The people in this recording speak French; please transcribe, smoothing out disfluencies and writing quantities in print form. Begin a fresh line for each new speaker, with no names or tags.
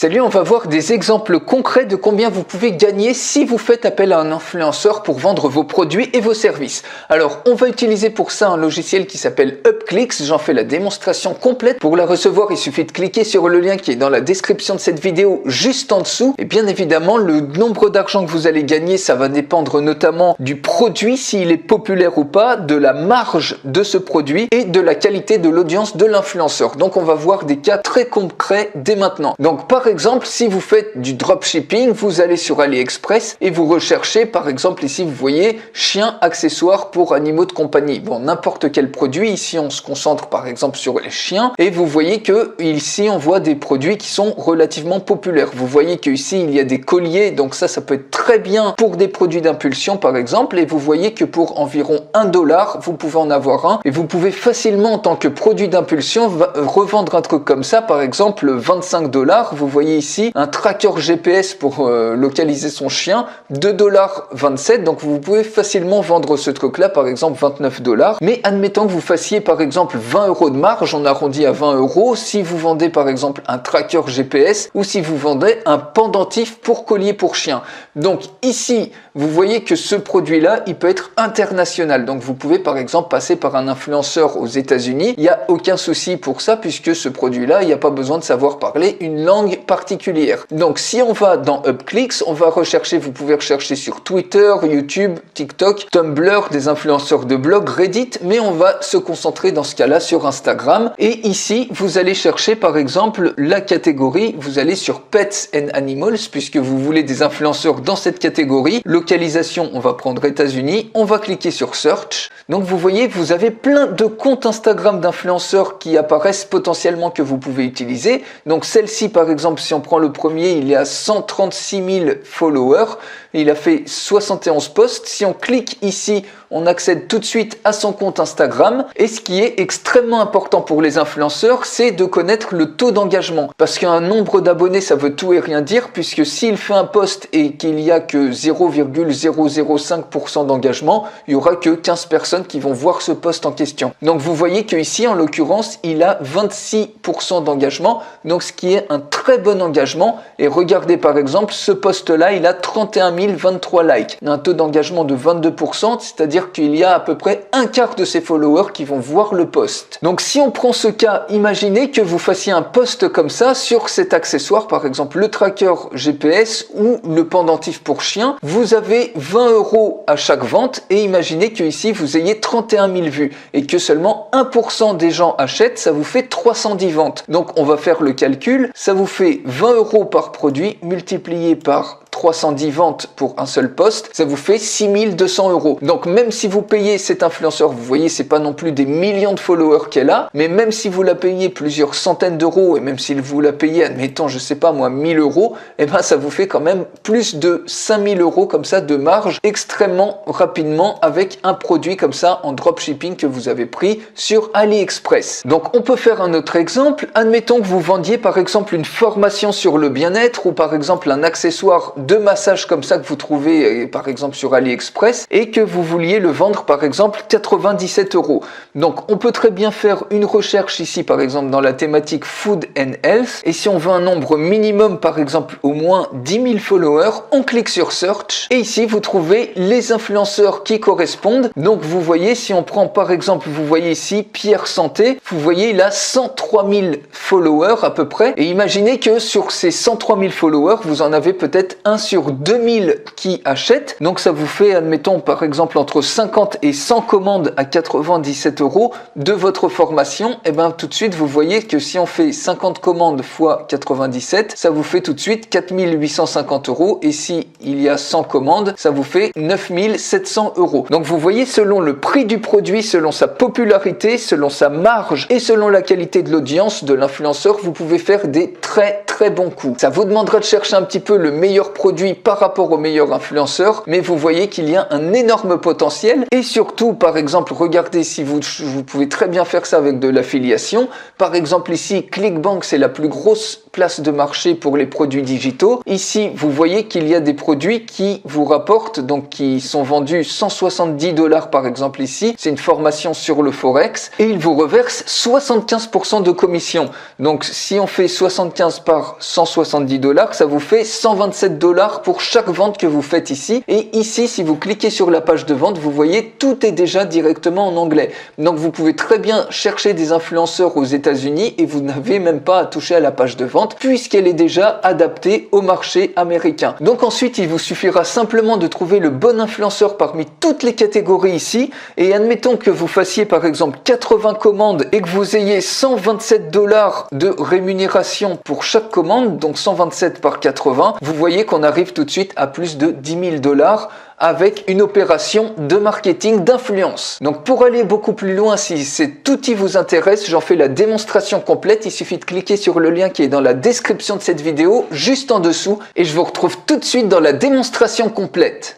Salut, on va voir des exemples concrets de combien vous pouvez gagner si vous faites appel à un influenceur pour vendre vos produits et vos services. Alors, on va utiliser pour ça un logiciel qui s'appelle Upclicks. J'en fais la démonstration complète. Pour la recevoir, il suffit de cliquer sur le lien qui est dans la description de cette vidéo juste en dessous. Et bien évidemment, le nombre d'argent que vous allez gagner, ça va dépendre notamment du produit, s'il est populaire ou pas, de la marge de ce produit et de la qualité de l'audience de l'influenceur. Donc, on va voir des cas très concrets dès maintenant. Donc, par exemple, si vous faites du dropshipping, vous allez sur AliExpress et vous recherchez, par exemple, ici, vous voyez, chien accessoires pour animaux de compagnie. Bon, n'importe quel produit. Ici, on se concentre, par exemple, sur les chiens. Et vous voyez que ici, on voit des produits qui sont relativement populaires. Vous voyez qu'ici, il y a des colliers. Donc ça peut être très bien pour des produits d'impulsion, par exemple. Et vous voyez que pour environ 1 $, vous pouvez en avoir un. Et vous pouvez facilement, en tant que produit d'impulsion, revendre un truc comme ça, par exemple, 25 $. Vous voyez ici un tracker GPS pour localiser son chien, 2,27 $. Donc vous pouvez facilement vendre ce truc là, par exemple 29 $. Mais admettons que vous fassiez par exemple 20 € de marge, on arrondit à 20 € si vous vendez par exemple un tracker GPS ou si vous vendez un pendentif pour collier pour chien. Donc ici, vous voyez que ce produit là, il peut être international. Donc vous pouvez par exemple passer par un influenceur aux États-Unis. Il n'y a aucun souci pour ça puisque ce produit là, il n'y a pas besoin de savoir parler une langue particulière. Donc si on va dans Upclicks, on va rechercher, vous pouvez rechercher sur Twitter, YouTube, TikTok, Tumblr, des influenceurs de blog, Reddit, mais on va se concentrer dans ce cas-là sur Instagram. Et ici, vous allez chercher par exemple la catégorie, vous allez sur Pets and Animals puisque vous voulez des influenceurs dans cette catégorie. Localisation, on va prendre États-Unis, on va cliquer sur Search. Donc vous voyez, vous avez plein de comptes Instagram d'influenceurs qui apparaissent potentiellement que vous pouvez utiliser. Donc celle-ci par exemple, si on prend le premier, il est à 136 000 followers. Il a fait 71 posts. Si on clique ici, on accède tout de suite à son compte Instagram. Et ce qui est extrêmement important pour les influenceurs, c'est de connaître le taux d'engagement. Parce qu'un nombre d'abonnés, ça veut tout et rien dire, puisque s'il fait un post et qu'il n'y a que 0,005% d'engagement, il n'y aura que 15 personnes qui vont voir ce post en question. Donc vous voyez qu'ici, en l'occurrence, il a 26% d'engagement, donc ce qui est un très bon engagement. Et regardez par exemple, ce post-là, il a 31 023 likes. Il a un taux d'engagement de 22%, c'est-à-dire qu'il y a à peu près un quart de ses followers qui vont voir le post. Donc si on prend ce cas, imaginez que vous fassiez un post comme ça sur cet accessoire, par exemple le tracker GPS ou le pendentif pour chien. Vous avez 20 € à chaque vente et imaginez que ici vous ayez 31 000 vues et que seulement 1% des gens achètent, ça vous fait 310 ventes. Donc on va faire le calcul, ça vous fait 20 € par produit multiplié par 310 ventes pour un seul post, ça vous fait 6 200 €. Donc même si vous payez cet influenceur, vous voyez, c'est pas non plus des millions de followers qu'elle a, mais même si vous la payez plusieurs centaines d'euros, et même si vous la payez, admettons, je sais pas moi, 1000 €, et ben ça vous fait quand même plus de 5000 € comme ça de marge extrêmement rapidement avec un produit comme ça en dropshipping que vous avez pris sur AliExpress. Donc on peut faire un autre exemple. Admettons que vous vendiez par exemple une formation sur le bien-être ou par exemple un accessoire de massage comme ça que vous trouvez par exemple sur AliExpress et que vous vouliez le vendre par exemple 97 €. Donc on peut très bien faire une recherche ici par exemple dans la thématique Food and Health et si on veut un nombre minimum par exemple au moins 10 000 followers, on clique sur Search et ici vous trouvez les influenceurs qui correspondent. Donc vous voyez, si on prend par exemple, vous voyez ici Pierre Santé, vous voyez il a 103 000 followers à peu près et imaginez que sur ces 103 000 followers, vous en avez peut-être un sur 2000 qui achètent. Donc ça vous fait, admettons par exemple entre 50 et 100 commandes à 97 € de votre formation. Et bien tout de suite vous voyez que si on fait 50 commandes fois 97, ça vous fait tout de suite 4 850 € et si il y a 100 commandes, ça vous fait 9 700 €. Donc vous voyez, selon le prix du produit, selon sa popularité, selon sa marge et selon la qualité de l'audience de l'influenceur, vous pouvez faire des très bons coups. Ça vous demandera de chercher un petit peu le meilleur produit produit par rapport aux meilleurs influenceurs, mais vous voyez qu'il y a un énorme potentiel. Et surtout, par exemple, regardez si vous pouvez très bien faire ça avec de l'affiliation. Par exemple ici, ClickBank, c'est la plus grosse place de marché pour les produits digitaux. Ici, vous voyez qu'il y a des produits qui vous rapportent, donc qui sont vendus 170 $ par exemple ici. C'est une formation sur le Forex et ils vous reversent 75% de commission. Donc si on fait 75 par 170 $, ça vous fait 127 $ pour chaque vente que vous faites ici. Et ici, si vous cliquez sur la page de vente, vous voyez tout est déjà directement en anglais. Donc vous pouvez très bien chercher des influenceurs aux États-Unis et vous n'avez même pas à toucher à la page de vente puisqu'elle est déjà adaptée au marché américain. Donc ensuite, il vous suffira simplement de trouver le bon influenceur parmi toutes les catégories ici et admettons que vous fassiez par exemple 80 commandes et que vous ayez 127 $ de rémunération pour chaque commande, donc 127 par 80, vous voyez qu'on arrive tout de suite à plus de 10 000 $ avec une opération de marketing d'influence. Donc pour aller beaucoup plus loin, si cet outil vous intéresse, j'en fais la démonstration complète. Il suffit de cliquer sur le lien qui est dans la description de cette vidéo, juste en dessous, et je vous retrouve tout de suite dans la démonstration complète.